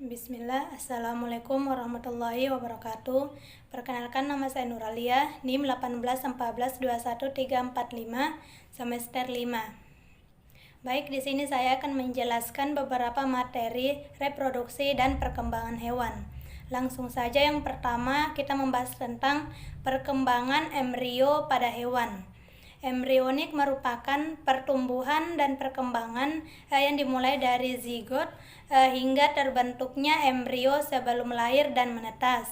Bismillah, Assalamualaikum warahmatullahi wabarakatuh. Perkenalkan, nama saya Nuralia, NIM 181421345, semester 5. Baik, di sini saya akan menjelaskan beberapa materi reproduksi dan perkembangan hewan. Langsung saja, yang pertama kita membahas tentang perkembangan embrio pada hewan. Embrionik merupakan pertumbuhan dan perkembangan yang dimulai dari zigot hingga terbentuknya embrio sebelum lahir dan menetas.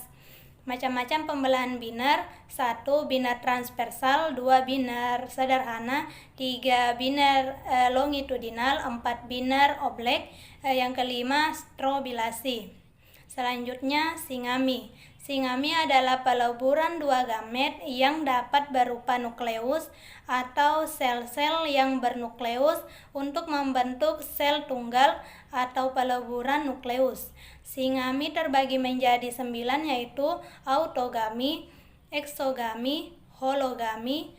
Macam-macam pembelahan binar: 1. Binar transversal, 2. Binar sederhana, 3. Binar longitudinal, 4. Binar oblek, yang kelima strobilasi. Selanjutnya, singami. Singami adalah peleburan dua gamet yang dapat berupa nukleus atau sel-sel yang bernukleus untuk membentuk sel tunggal atau peleburan nukleus. Singami terbagi menjadi 9, yaitu autogami, exogami, hologami,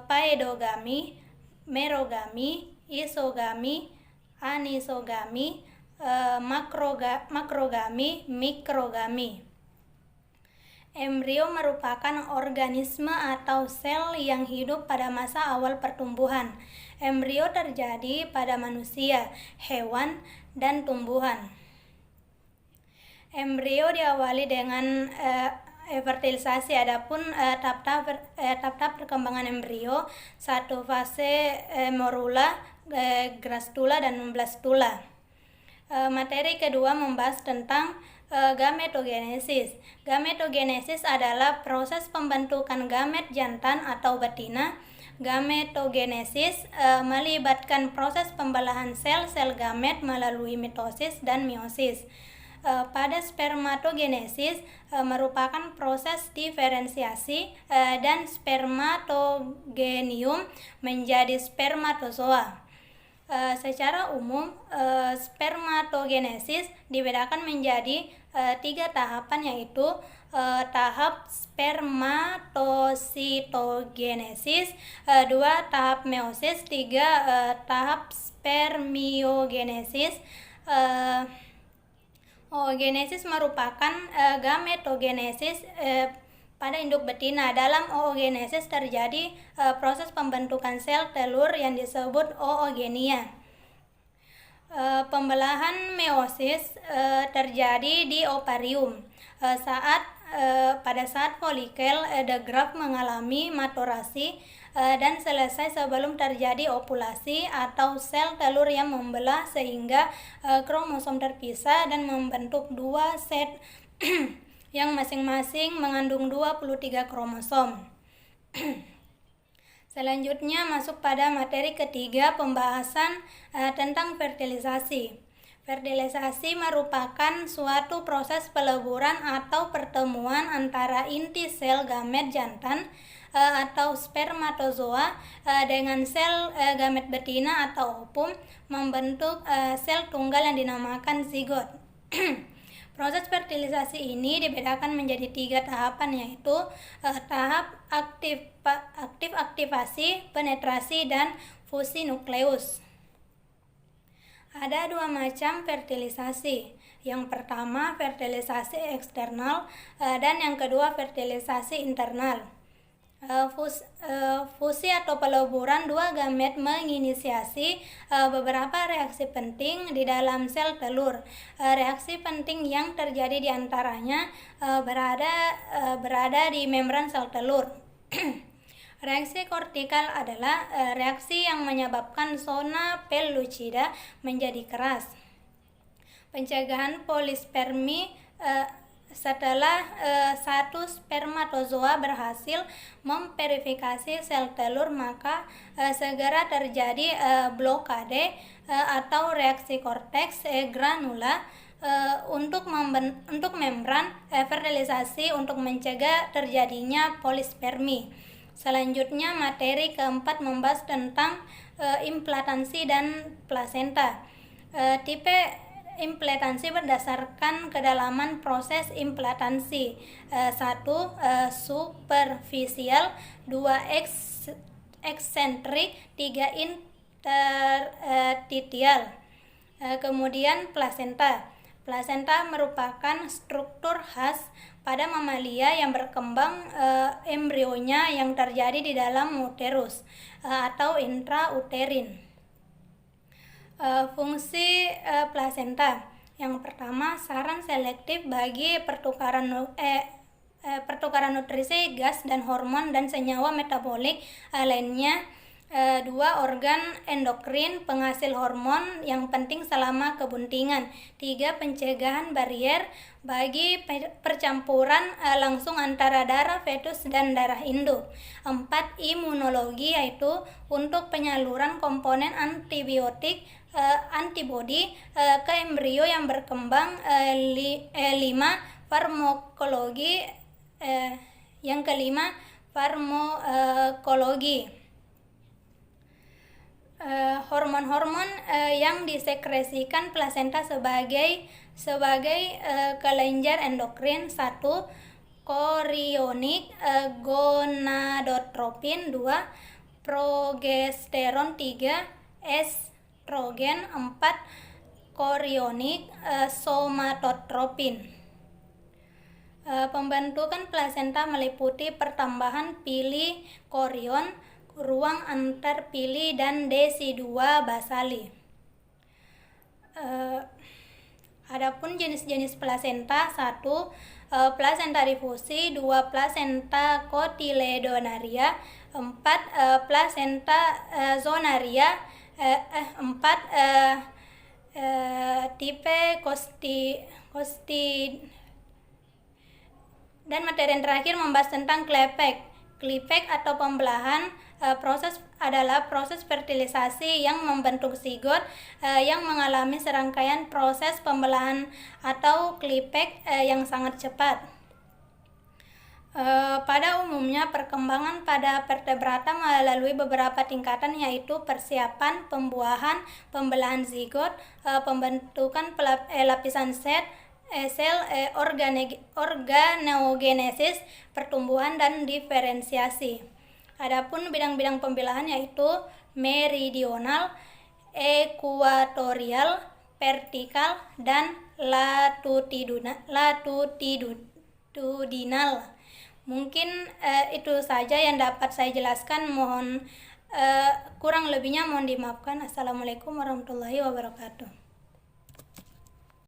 paedogami, merogami, isogami, anisogami, makrogami, mikrogami. Embrio merupakan organisme atau sel yang hidup pada masa awal pertumbuhan. Embrio terjadi pada manusia, hewan, dan tumbuhan. Embrio diawali dengan fertilisasi. Adapun tahap-tahap perkembangan embrio: 1. Fase morula, grastula, dan blastula. Materi kedua membahas tentang gametogenesis. Gametogenesis adalah proses pembentukan gamet jantan atau betina. Gametogenesis melibatkan proses pembelahan sel-sel gamet melalui mitosis dan meiosis. Pada spermatogenesis merupakan proses diferensiasi dan spermatogenium menjadi spermatozoa. Secara umum, spermatogenesis dibedakan menjadi 3 tahapan, yaitu tahap spermatositogenesis, 2. tahap meiosis, 3. tahap spermiogenesis. Oogenesis merupakan gametogenesis pada induk betina. Dalam oogenesis terjadi proses pembentukan sel telur yang disebut oogenia. Pembelahan meiosis terjadi di ovarium pada saat folikel the graft mengalami maturasi dan selesai sebelum terjadi ovulasi atau sel telur yang membelah sehingga kromosom terpisah dan membentuk 2 set yang masing-masing mengandung 23 kromosom. Selanjutnya masuk pada materi ketiga, pembahasan tentang fertilisasi. Fertilisasi merupakan suatu proses peleburan atau pertemuan antara inti sel gamet jantan atau spermatozoa dengan sel gamet betina atau ovum membentuk sel tunggal yang dinamakan zigot. Proses fertilisasi ini dibedakan menjadi 3 tahapan, yaitu tahap aktivasi, penetrasi, dan fusi nukleus. Ada 2 macam fertilisasi. Yang pertama, fertilisasi eksternal, dan yang kedua, fertilisasi internal. Fusi atau peleburan 2 gamet menginisiasi beberapa reaksi penting di dalam sel telur. Reaksi penting yang terjadi di antaranya berada di membran sel telur. Reaksi kortikal adalah reaksi yang menyebabkan zona pellucida menjadi keras. Pencegahan polispermi: setelah satu spermatozoa berhasil memverifikasi sel telur, maka segera terjadi blokade atau reaksi korteks granula untuk membran fertilisasi untuk mencegah terjadinya polispermi. Selanjutnya, materi keempat membahas tentang implantansi dan plasenta. Tipe implantansi berdasarkan kedalaman proses implantansi: 1. Superficial, 2. Eksentrik, 3. Interstitial. Kemudian plasenta. Plasenta merupakan struktur khas pada mamalia yang berkembang embrionya yang terjadi di dalam uterus atau intrauterin. Fungsi plasenta. Yang pertama, saran selektif bagi pertukaran nutrisi, gas dan hormon dan senyawa metabolik lainnya. 2. Organ endokrin penghasil hormon yang penting selama kebuntingan. 3. Pencegahan barier bagi percampuran langsung antara darah fetus dan darah induk. 4. Imunologi, yaitu untuk penyaluran komponen antibodi ke embrio yang berkembang. 5. Farmakologi. Yang kelima, farmakologi. Hormon-hormon yang disekresikan plasenta sebagai kelenjar endokrin. 1. Korionik, gonadotropin. 2. Progesteron. 3. Estrogen. 4. Korionik, somatotropin. Pembentukan plasenta meliputi pertambahan pili korion, ruang antar pili, dan desidua basali. Adapun jenis-jenis plasenta: 1. Plasenta difusi. 2. Plasenta cotyledonaria. 4. Plasenta zonaria. 4. Tipe kosti. Dan materi yang terakhir membahas tentang klepek. Klepek atau pembelahan adalah proses fertilisasi yang membentuk zigot yang mengalami serangkaian proses pembelahan atau klepek yang sangat cepat. Pada umumnya perkembangan pada vertebrata melalui beberapa tingkatan, yaitu persiapan, pembuahan, pembelahan zigot, pembentukan lapisan sel, organogenesis, pertumbuhan, dan diferensiasi. Adapun bidang-bidang pembelahan yaitu meridional, ekuatorial, vertikal, dan latitudinal. Mungkin itu saja yang dapat saya jelaskan. Kurang lebihnya mohon dimaafkan. Assalamualaikum warahmatullahi wabarakatuh.